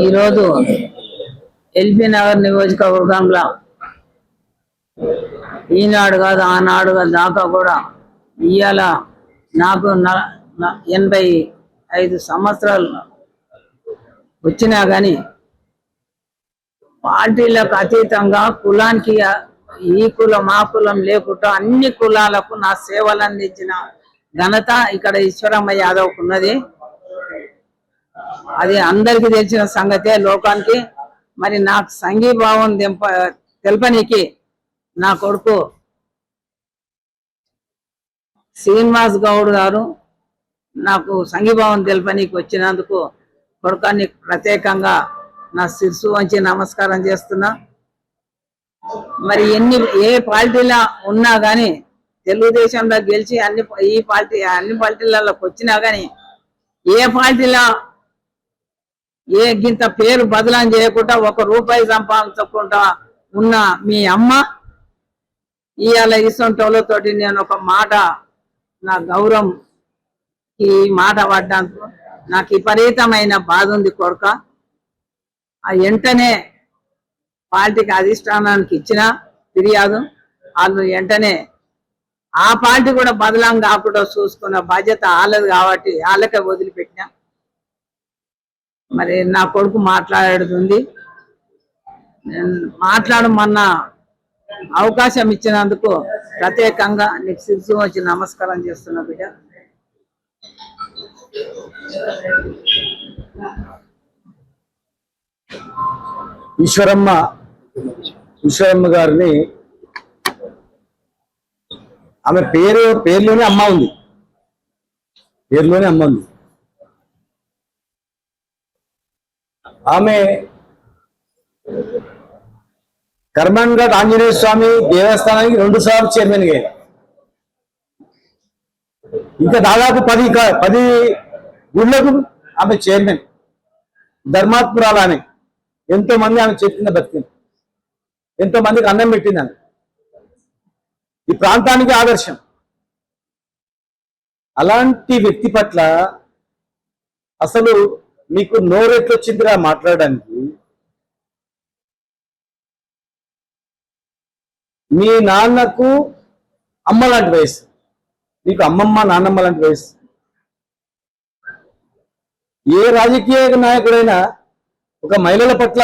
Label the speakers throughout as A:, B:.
A: ఈరోజు ఎల్బీ నగర్ నియోజకవర్గంలో ఈనాడు కాదు ఆనాడు దాకా కూడా ఇవాళ నాకు 85 సంవత్సరాలు వచ్చినా కానీ పార్టీలకు అతీతంగా కులానికి ఈ కులం ఆ కులం లేకుండా అన్ని కులాలకు నా సేవలు అందించిన ఘనత ఇక్కడ ఈశ్వరమ్మ యాదవ్కు ఉన్నది. అది అందరికీ తెలిసిన సంగతే లోకానికి. మరి నాకు సంఘీభావం తెలపనికి నా కొడుకు శ్రీనివాస్ గౌడ్ గారు నాకు సంఘీభావం తెలపనికి వచ్చినందుకు కొడుకాన్ని ప్రత్యేకంగా నా శిరస్సు వంచి నమస్కారం చేస్తున్నా. మరి ఏ పార్టీలో ఉన్నా కానీ తెలుగుదేశంలో గెలిచి అన్ని పార్టీలలోకి వచ్చినా కానీ ఏ పార్టీలో గింత పేరు బదలాం చేయకుండా ₹1 సంపాదించకుండా ఉన్న మీ అమ్మ ఇవాళ ఇసొంటోళ్ళతోటి నేను ఒక మాట నా గౌరవం ఈ మాట పడ్డానికి నాకు విపరీతమైన బాధ ఉంది కొడుక. ఆ వెంటనే పార్టీకి అధిష్టానానికి ఇచ్చిన ఫిర్యాదు వాళ్ళు వెంటనే ఆ పార్టీ కూడా బదలాం కాకుండా చూసుకున్న బాధ్యత వాళ్ళది కాబట్టి వాళ్ళకే వదిలిపెట్టినా. మరి నా కొడుకు మాట్లాడుతుంది, నేను మాట్లాడమన్న అవకాశం ఇచ్చినందుకు ప్రత్యేకంగా నీకు శిరస్సు వచ్చి నమస్కారం చేస్తున్నా బిడ్డ.
B: ఈశ్వరమ్మ గారిని ఆమె పేరులోనే అమ్మ ఉంది, ఆమె కర్మన్ఘట్ ఆంజనేయ స్వామి దేవస్థానానికి 2 సార్లు చైర్మన్ గా, ఇంకా దాదాపు 10 గుళ్ళకు ఆమె చైర్మన్. ధర్మాత్మురాలు ఆమె. ఎంతో మంది ఆమె చెప్పింది బతికింది, ఎంతో మందికి అన్నం పెట్టింది. ఆమె ఈ ప్రాంతానికి ఆదర్శం. అలాంటి వ్యక్తి పట్ల అసలు మీకు నోరెట్లొచ్చిందిరా మాట్లాడడానికి? మీ నాన్నకు అమ్మ లాంటి వయసు, నీకు అమ్మమ్మ నాన్నమ్మ లాంటి వయసు. ఏ రాజకీయ నాయకుడైనా ఒక మహిళల పట్ల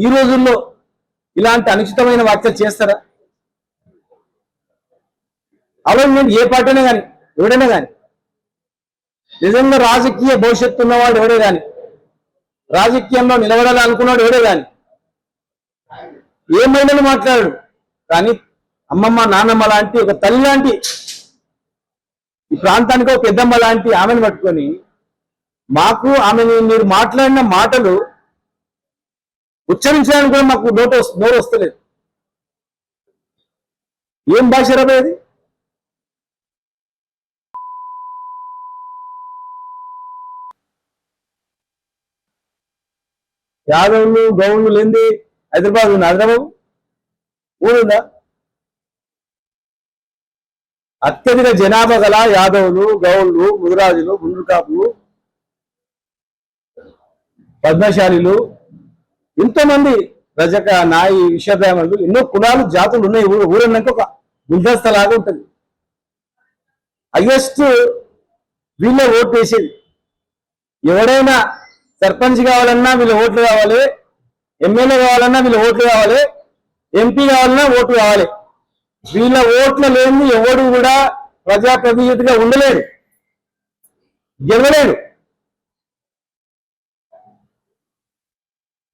B: ఈ రోజుల్లో ఇలాంటి అనుచితమైన వ్యాఖ్యలు చేస్తారా? అలా నేను ఏ పార్టీనే కానీ ఎవడైనా కానీ నిజంగా రాజకీయ భవిష్యత్తు ఉన్నవాడు ఎవడే కానీ రాజకీయంలో నిలబడాలి అనుకున్నాడు ఎవడే కానీ ఏ మహిళలు మాట్లాడాడు. కానీ అమ్మమ్మ నాన్నమ్మ లాంటి ఒక తల్లి లాంటి ఈ ప్రాంతానికి ఒక పెద్దమ్మ లాంటి ఆమెను పట్టుకొని మాకు ఆమెని మీరు మాట్లాడిన మాటలు ఉచ్చరించడానికి కూడా మాకు నోరు వస్తలేదు. ఏం భాష రాబోయేది? యాదవులు గౌళ్ళు లేని హైదరాబాద్ ఉంది. హైదరాబాద్ ఊరుందా? అత్యధిక జనాభా గల యాదవులు గౌళ్ళు ముదిరాజులు గుండ్రుకాపులు పద్మశాలిలు ఎంతోమంది రజక నాయి విశ్వబ్రాహ్మణులు ఎన్నో కులాలు జాతులు ఉన్నాయి. ఊరన్నాక ఒక గుండస్థలాగా ఉంటుంది. హైయెస్ట్ వీళ్ళే ఓటు వేసేది. ఎవడైనా సర్పంచ్ కావాలన్నా వీళ్ళ ఓట్లు కావాలి, ఎమ్మెల్యే కావాలన్నా వీళ్ళ ఓట్లు కావాలి, ఎంపీ కావాలన్నా ఓటు కావాలి. వీళ్ళ ఓట్ల లేని ఎవడు కూడా ప్రజాప్రతినిధిగా ఉండలేడు, గెలవలేడు.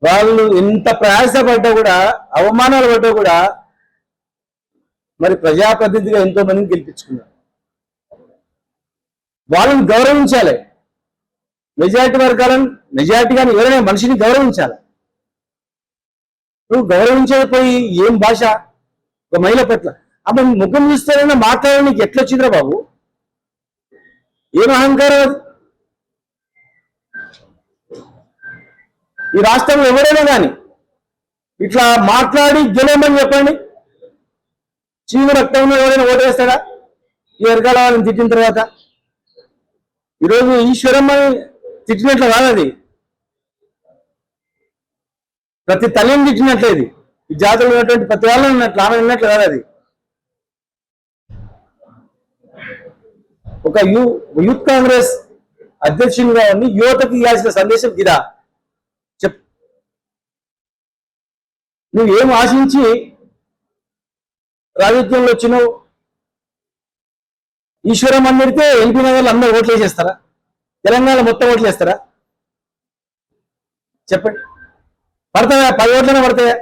B: వాళ్ళు ఎంత ప్రయాసపడ్డా కూడా అవమానాలు పడ్డా కూడా మరి ప్రజాప్రతినిధిగా ఎంతో మందిని గెలిపించుకున్నారు. వాళ్ళని గౌరవించాలి. మెజారిటీ వర్గాలను మెజారిటీగాని ఎవరైనా మనిషిని గౌరవించాలి. నువ్వు గౌరవించకపోయి ఏం భాష? ఒక మహిళ పట్ల ఆమె ముఖం చూస్తేనైనా మాట్లాడే నీకు ఎట్లొచ్చిందిరా బాబు? ఏం అహంకారం అది? ఈ రాష్ట్రంలో ఎవరైనా కానీ ఇట్లా మాట్లాడి గెలవమని చెప్పండి. చీము రక్తంలో ఎవరైనా ఓటేస్తాడా? ఈ వర్గాల వాళ్ళని తిట్టిన తర్వాత ఈరోజు ఈశ్వరమ్మని తిట్టినట్లు కాదు అది. ప్రతి తల్లిని తిట్టినట్లే ఇది. ఈ జాతిలో ఉన్నటువంటి ప్రతి వాళ్ళని ఉన్నట్లు ఆమె ఉన్నట్లు కాదు అది. ఒక యూత్ కాంగ్రెస్ అధ్యక్షునిగా ఉండి యువతకి ఇవ్వాల్సిన సందేశం ఇదా? చెప్, నువ్వేం ఆశించి రాజకీయంలో వచ్చినావు? ఈశ్వరం అందరితే ఎల్బీ నగర్లో అందరూ ఓట్లు వేసేస్తారా? తెలంగాణ మొత్తం ఓట్లు వేస్తారా? చెప్పండి, పడతాయా? 10 ఓట్లనే పడతాయా?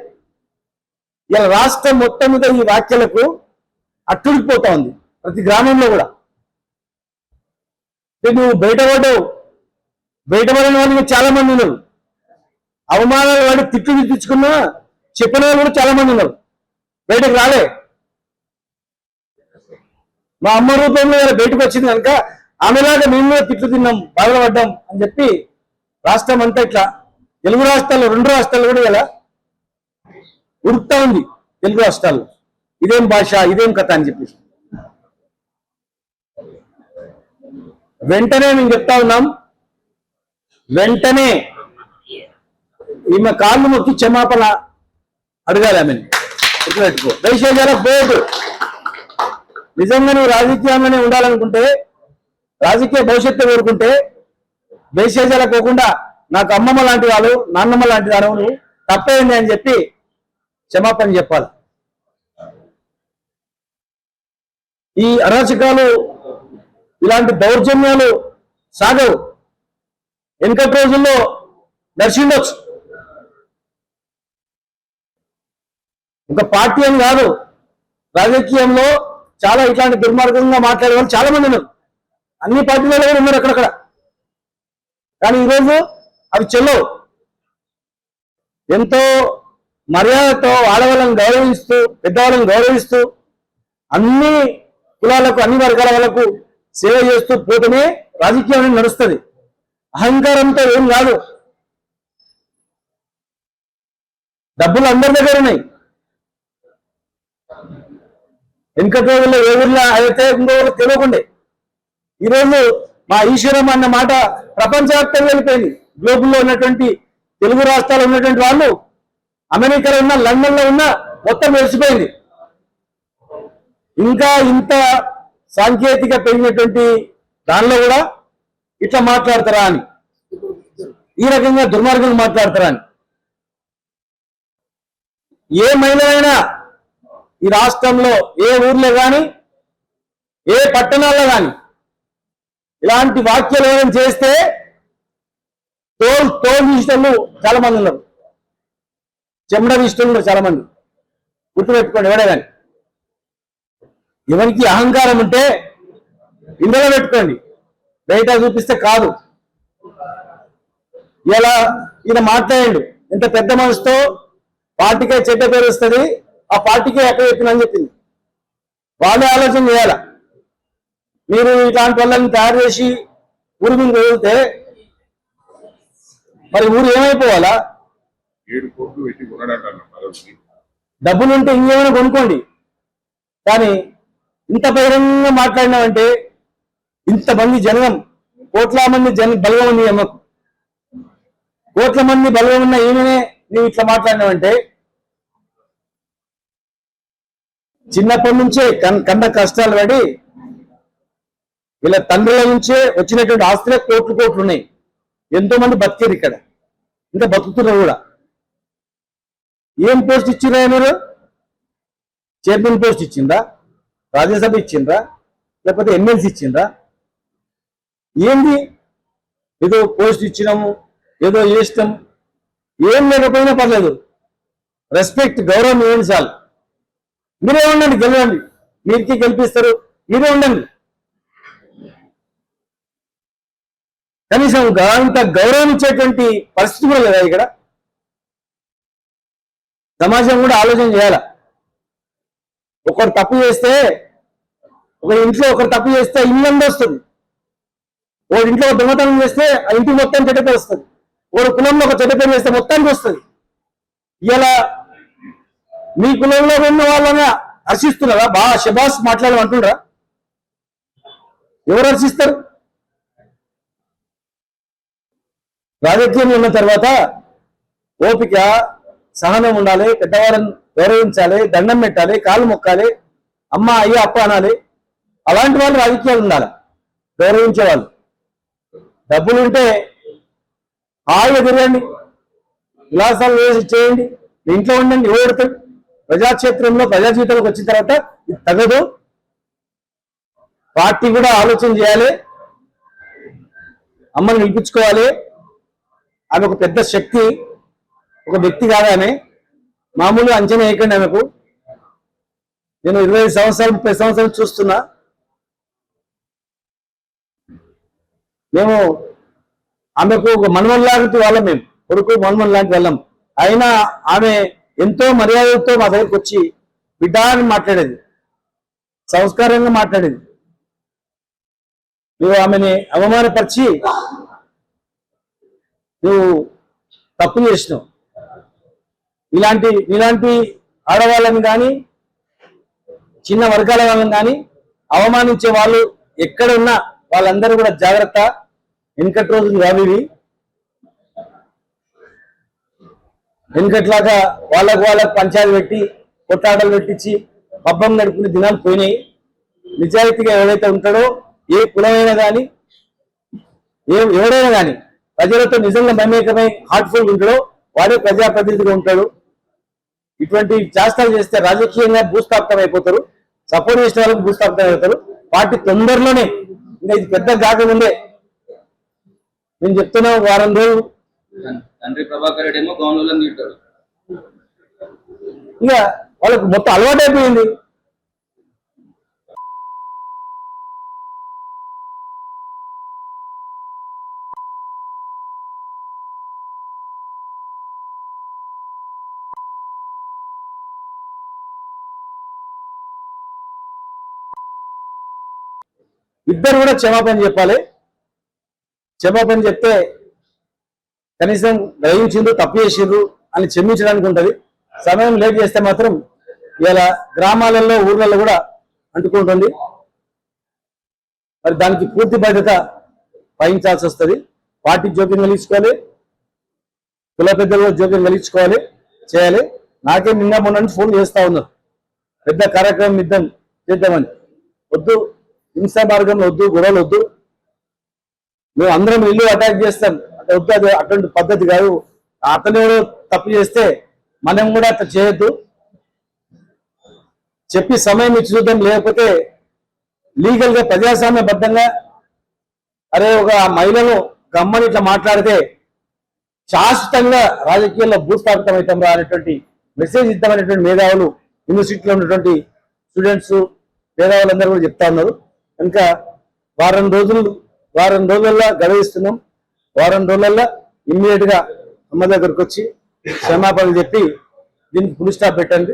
B: ఇలా రాష్ట్రం మొత్తం మీద ఈ వ్యాఖ్యలకు అట్టుడిపోతా ఉంది, ప్రతి గ్రామంలో కూడా. నువ్వు బయటపడిన వాళ్ళు చాలా మంది ఉన్నారు. అవమానాలు వాడి తిట్లు తెచ్చుకున్నా చెప్పిన వాళ్ళు కూడా చాలా మంది ఉన్నారు, బయటకు రాలే. మా అమ్మ రూపంలో బయటకు వచ్చింది కనుక ఆమెలాగా మేము కూడా తిట్లు తిన్నాం, బాధపడ్డాం అని చెప్పి రాష్ట్రం అంతా ఇట్లా, తెలుగు రాష్ట్రాల్లో 2 రాష్ట్రాలు కూడా ఇలా ఉడుకుతా ఉంది. తెలుగు రాష్ట్రాల్లో ఇదేం భాష, ఇదేం కథ అని చెప్పి వెంటనే మేము చెప్తా ఉన్నాం, వెంటనే ఈమె కాళ్ళు మొక్కి క్షమాపణ అడగాలి. ఆమెను గుర్తుపెట్టుకో. దయచేసి బోర్డు నిజంగా నువ్వు రాజకీయంలోనే ఉండాలనుకుంటే, రాజకీయ భవిష్యత్తు కోరుకుంటే బేసేజాలకు పోకుండా నాకు అమ్మమ్మ లాంటి వాళ్ళు, నాన్నమ్మ లాంటి వాళ్ళు, నువ్వు తప్పేంది అని చెప్పి క్షమాపణ చెప్పాలి. ఈ అరాచకాలు, ఇలాంటి దౌర్జన్యాలు సాగవు. వెనుకటి రోజుల్లో దర్శించవచ్చు. ఒక పార్టీ అని కాదు, రాజకీయంలో చాలా ఇట్లాంటి దుర్మార్గంగా మాట్లాడే వాళ్ళు చాలా మంది ఉన్నారు. అన్ని పార్టీలలో కూడా ఉన్నారు అక్కడక్కడ. కానీ ఈరోజు అవి చెల్లవు. ఎంతో మర్యాదతో ఆడవాళ్ళని గౌరవిస్తూ, పెద్దవాళ్ళని గౌరవిస్తూ, అన్ని కులాలకు, అన్ని వర్గాల వాళ్ళకు సేవ చేస్తూ పోతేనే రాజకీయం నడుస్తుంది. అహంకారంతో ఏం కాదు. డబ్బులు అందరి దగ్గర ఉన్నాయి. వెనుకటి రోజుల్లో ఏ ఊర్లో అయితే ఇంకో ఊరు తెలియకుండే. ఈరోజు మా ఈశ్వరం అన్న మాట ప్రపంచవ్యాప్తంగా వెళ్ళిపోయింది. గ్లోబల్లో ఉన్నటువంటి తెలుగు రాష్ట్రాల్లో ఉన్నటువంటి వాళ్ళు, అమెరికాలో ఉన్న, లండన్లో ఉన్న మొత్తం వెలిసిపోయింది. ఇంకా ఇంత సాంకేతిక పెరిగినటువంటి దానిలో కూడా ఇట్లా మాట్లాడతారా అని, ఈ రకంగా దుర్మార్గులు మాట్లాడతారా అని. ఏ మహిళైనా ఈ రాష్ట్రంలో ఏ ఊర్లో కానీ, ఏ పట్టణాల్లో కానీ ఇలాంటి వ్యాఖ్యలు ఏమైనా చేస్తే తోలు తీసేటోళ్ళు చాలా మంది ఉన్నారు, చెమడ తీసేటోళ్ళు చాలా మంది. గుర్తుపెట్టుకోండి. ఎవడే కానీ ఎవరికి అహంకారం ఉంటే ఇందులో పెట్టుకోండి, బయట చూపిస్తే కాదు. ఇలా ఈయన మాట్లాడండు, ఇంత పెద్ద మనసుతో పార్టీకే చెడ్డ పేరు వస్తుంది, ఆ పార్టీకే ఎక్కడ చెప్పినని చెప్పింది. వాళ్ళే ఆలోచన చేయాల. మీరు ఇలాంటి వాళ్ళని తయారు చేసి ఊరి మీద వదిలితే మరి ఊరు ఏమైపోవాలా?
C: 7 కోట్లు పెట్టి కొనడాటన్న
B: డబ్బులుంటే ఇంకేమైనా కొనుక్కోండి, కానీ ఇంత బహిరంగంగా మాట్లాడినామంటే, ఇంతమంది జనం, కోట్ల మంది బలగం ఉంది అమ్మకు, కోట్ల మంది బలగం ఉన్న ఈమెనే నువ్వు ఇట్లా మాట్లాడినావంటే, చిన్నప్పటి నుంచే కన్న కష్టాలు పడి వీళ్ళ తండ్రుల నుంచే వచ్చినటువంటి ఆస్తులే కోట్లు ఉన్నాయి. ఎంతో మంది బతికేది ఇక్కడ, ఇంకా బతుకుతున్నారు కూడా. ఏం పోస్ట్ ఇచ్చిండ్రా మీరు? చైర్మన్ పోస్ట్ ఇచ్చిందా? రాజ్యసభ ఇచ్చిండ్రా? లేకపోతే ఎమ్మెల్సీ ఇచ్చిండ్రా? ఏంది? ఏదో పోస్ట్ ఇచ్చినాము, ఏదో ఇష్టం, ఏం లేకపోయినా పర్లేదు, రెస్పెక్ట్, గౌరవం ఇవ్వండి చాలు. మీరే ఉండండి, గెలవండి, మీరికి గెలిపిస్తారు, మీరే ఉండండి. కనీసం అంత గౌరవం ఇచ్చేటువంటి పరిస్థితి కూడా లేదా ఇక్కడ? సమాజం కూడా ఆలోచన చేయాల. ఒకరు తప్పు చేస్తే, ఒక ఇంట్లో ఒకరు తప్పు చేస్తే ఇల్లంతా వస్తుంది. ఒక ఇంట్లో ఒక దొంగతనం చేస్తే ఆ ఇంటికి మొత్తం చెడ్డ పేరు వస్తుంది. ఒక కులంలో ఒక చెడ్డ పేరు చేస్తే మొత్తానికి వస్తుంది. ఇలా మీ కులంలో ఉన్న వాళ్ళని హర్షిస్తున్నారా? బాగా శబాస్ మాట్లాడమంటుండ్రా? ఎవరు హర్షిస్తారు? రాజకీయంలో ఉన్న తర్వాత ఓపిక, సహనం ఉండాలి, పెద్దవాళ్ళని గౌరవించాలి, దండం పెట్టాలి, కాళ్ళు మొక్కాలి, అమ్మ అయ్య అప్ప అనాలి. అలాంటి వాళ్ళు రాజకీయాలు ఉండాలి, గౌరవించే వాళ్ళు. డబ్బులు ఉంటే హాయిగా తిరగండి, విలాసాలు వేసి చేయండి, మీ ఇంట్లో ఉండండి, ఎవరుతాడు. ప్రజాక్షేత్రంలో ప్రజా జీవితంలోకి వచ్చిన తర్వాత ఇది తగదు. పార్టీ కూడా ఆలోచన చేయాలి, అమ్మని నిలిపించుకోవాలి. ఆమె ఒక పెద్ద శక్తి, ఒక వ్యక్తి కాదు ఆమె. మామూలు అంచనా వేయకండి ఆమెకు. నేను 25 సంవత్సరాలు 30 సంవత్సరాలు చూస్తున్నా. మేము ఆమెకు ఒక మనవన్ లాంటి వాళ్ళం, మేము కొడుకు మనవన్ లాంటి వాళ్ళం. అయినా ఆమె ఎంతో మర్యాదతో మా దగ్గరికి వచ్చి బిడ్డ అని మాట్లాడేది, సంస్కారంగా మాట్లాడేది. నువ్వు ఆమెని అవమానపరిచి నువ్వు తప్పు చేసినావు. ఇలాంటి ఆడవాళ్ళని కానీ చిన్న వర్గాల వాళ్ళని కానీ అవమానించే వాళ్ళు ఎక్కడ ఉన్నా వాళ్ళందరూ కూడా జాగ్రత్త. వెనుకటి రోజులు కాదు ఇవి. వెనుకట్లాగా వాళ్ళకు పంచాయతీ పెట్టి కొట్టాటలు పెట్టించి పబ్బం నడుపుకునే దినాలు పోయినాయి. నిజాయితీగా ఎవరైతే ఉంటాడో, ఏ కులమైనా కానీ ఎవరైనా కానీ ప్రజలతో నిజంగా మమేకమై హార్ట్ఫుల్గా ఉంటాడో వాడే ప్రజాప్రతినిధిగా ఉంటాడు. ఇటువంటి చేష్టాలు చేస్తే రాజకీయంగా భూస్థాపితం అయిపోతారు, సపోర్ట్ చేసిన వాళ్ళకి భూస్థాపితం అవుతారు. పార్టీ తొందరలోనే, ఇంకా ఇది పెద్ద కాకముందే నేను చెప్తున్నా, వారం రోజులు
D: తండ్రి ప్రభాకర్ రెడ్డి ఏమో గౌన్లను తింటాడు.
B: ఇక వాళ్ళకు మొత్తం అలవాటు అయిపోయింది. ఇద్దరు కూడా క్షమాపణ చెప్పాలి. క్షమాపణ చెప్తే కనీసం గ్రహించిండ్రు, తప్పు చేసిండ్రు అని క్షమించడానికి ఉంటుంది. సమయం లేట్ చేస్తే మాత్రం ఇలా గ్రామాలలో ఊర్లలో కూడా అంటుకుంటుంది. మరి దానికి పూర్తి బాధ్యత వహించాల్సి వస్తుంది. పార్టీ జోక్యం కలిగించుకోవాలి, కుల పెద్దలు జోక్యం కలిగించుకోవాలి, చేయాలి. నాకే నిన్న మొన్న ఫోన్ చేస్తా ఉన్నారు, పెద్ద కార్యక్రమం చేద్దామని. వద్దు, హింసా మార్గంలో వద్దు, గొడవలు వద్దు, మేము అందరం ఇల్లు అటాక్ చేస్తాం అంటే వద్దు. అది అటువంటి పద్ధతి కాదు. అతను ఎవరో తప్పు చేస్తే మనం కూడా అట్లా చేయొద్దు. చెప్పి సమయం ఇచ్చి చూద్దాం. లేకపోతే లీగల్ గా ప్రజాస్వామ్యబద్ధంగా అరే ఒక మహిళను గమ్మని ఇట్లా మాట్లాడితే శాశ్వతంగా రాజకీయాల్లో భూస్థాపితం అవుతాం రా అనేటువంటి మెసేజ్ ఇద్దామనేటువంటి మేధావులు, యూనివర్సిటీలో ఉన్నటువంటి స్టూడెంట్స్, మేధావులందరూ కూడా చెప్తా ఉన్నారు. కనుక వారం రోజుల్లో గడువిస్తున్నాం. వారం రోజుల్లో ఇమ్మీడియట్ గా అమ్మ దగ్గరకు వచ్చి క్షమాపణలు చెప్పి దీనికి ఫుల్ స్టాప్ పెట్టండి.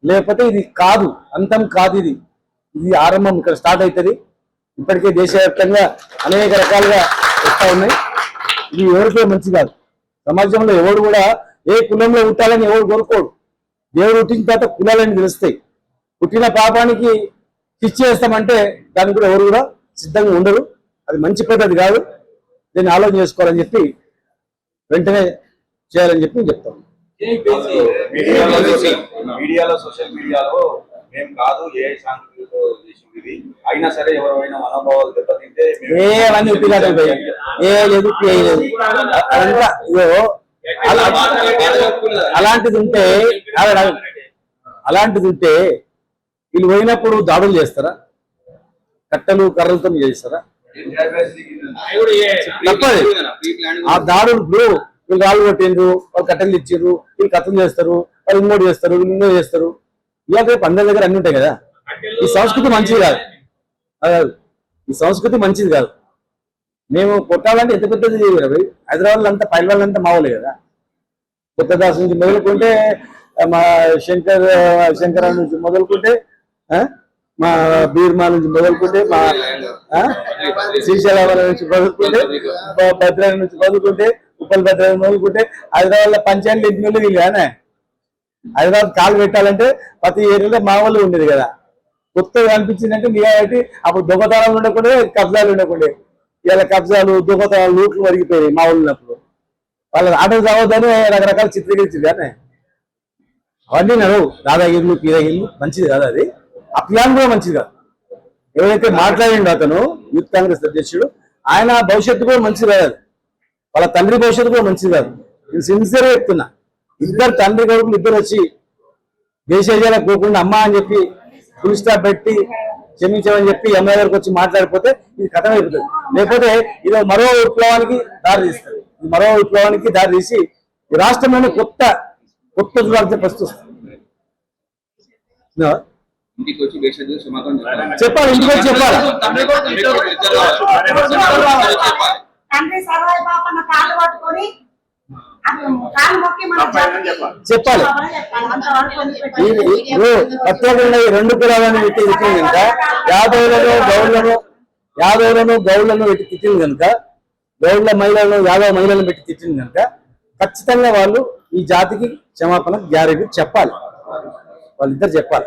B: లేకపోతే ఇది కాదు, అంతం కాదు, ఇది ఆరంభం, ఇక్కడ స్టార్ట్ అవుతుంది. ఇప్పటికే దేశవ్యాప్తంగా అనేక రకాలుగా వస్తూ ఉన్నాయి. ఇది ఎవరికే మంచి కాదు. సమాజంలో ఎవరు కూడా ఏ కులంలో పుట్టాలని ఎవరు కోరుకోడు. దేవుడు పుట్టిన తర్వాత కులాలని తెలుస్తాయి. పుట్టిన పాపానికి శిక్ష చేస్తామంటే దానికి కూడా ఎవరు కూడా సిద్ధంగా ఉండరు. అది మంచి పద్ధతి కాదు. దీన్ని ఆలోచన చేసుకోవాలని చెప్పి వెంటనే చేయాలని చెప్పి చెప్తాను.
E: మీడియాలో సోషల్ మీడియాలో మేము కాదు ఏ శాంతితో చేసింది ఇది, అయినా సరే ఎవరైనా మనోభావాలు దెబ్బతింటే
B: ఏవన్నీ ఉపయోగాలు లేదు. అదంతా అలాంటిది ఉంటే వీళ్ళు పోయినప్పుడు దాడులు చేస్తారా? కట్టెలు కర్రలతో చేస్తారా? తప్పది. ఆ దాడులు ఇప్పుడు వీళ్ళు రాళ్ళు కొట్టిండ్రు, వాళ్ళు కట్టెలు ఇచ్చిండ్రు, వీళ్ళు కథలు చేస్తారు, వాళ్ళు ఇంకోటి చేస్తారు, వీళ్ళు ఇంకో చేస్తారు. ఇలాగే పండుగ దగ్గర అన్ని ఉంటాయి కదా. ఈ సంస్కృతి మంచిది కాదు. ఈ సంస్కృతి మంచిది కాదు. మేము కొట్టాలంటే ఎంత పెద్దది చేయరు. హైదరాబాద్ అంతా పైలవాళ్ళంతా మావలే కదా. కొత్తదాసు నుంచి మొదలుకుంటే మా శంకర నుంచి మొదలుకుంటే మా బీర్మా నుంచి మొదలుకుంటే మా శ్రీశైలం నుంచి మొదలుకుంటే భద్రాద్రి నుంచి మొదలుకుంటే ఉప్పల్ భద్రాద్రి మొదలుకుంటే హైదరాబాద్ లో పంచాయతీలు ఎన్ని వీళ్ళు కానీ హైదరాబాద్ కాలు పెట్టాలంటే ప్రతి ఏరియాలో మా వాళ్ళు ఉండేది కదా. కొత్తగా అనిపించిందంటే కాబట్టి అప్పుడు దొంగతనాలు ఉండకుండా కబ్జాలు ఉండకుండా ఇలా కబ్జాలు దొంగతనాలు లూట్లు వరిగిపోయాయి మా వాళ్ళు ఉన్నప్పుడు. వాళ్ళ ఆటలు కావద్దని రకరకాల చిత్రీకరించింది కానీ అవన్నీ నడవు దాదాగిరిలు పీదగిరిలు మంచిది కాదు అది. ఆ ప్లాన్ కూడా మంచిది కాదు. ఎవరైతే మాట్లాడిండో అతను యూత్ కాంగ్రెస్ అధ్యక్షుడు, ఆయన భవిష్యత్తు కూడా మంచిది కాదు. వాళ్ళ తండ్రి భవిష్యత్తు కూడా మంచిది కాదు. నేను సిన్సియర్గా చెప్తున్నా. ఇద్దరు తండ్రి కొడుకులు ఇద్దరు వచ్చి దేశాలకు పోకుండా అమ్మ అని చెప్పి ఫుల్ స్టాప్ పెట్టి క్షమించమని చెప్పి ఎమ్మెల్యే గారికి వచ్చి మాట్లాడిపోతే ఇది కథం అయిపోతుంది. లేకపోతే ఇది మరో విప్లవానికి దారి తీస్తుంది. ఇది మరో విప్లవానికి దారి తీసి ఈ రాష్ట్రంలోనే కొత్త దుర్వార్త పరిస్థితి వస్తుంది.
D: ఇంటికి వచ్చి దేశానికి క్షమాపణ
B: చెప్పాలి, ఇంటికి వచ్చి చెప్పాలి.
F: తండ్రి సర్వాయి పాపన్న కాళ్ళు పట్టుకొని కాళ్ళు మొక్కి మన
B: చెప్పాలి. ప్రత్యేకంగా ఈ రెండు కులాలను పెట్టి తిట్టింది కనుక, యాదవులను గౌళ్లను పెట్టి తిట్టింది కనుక, గౌళ్ల మహిళలను యాదవ మహిళలను పెట్టి తిట్టింది కనుక ఖచ్చితంగా వాళ్ళు ఈ జాతికి క్షమాపణ గ్యారెంటీ చెప్పాలి. వాళ్ళిద్దరు చెప్పాలి.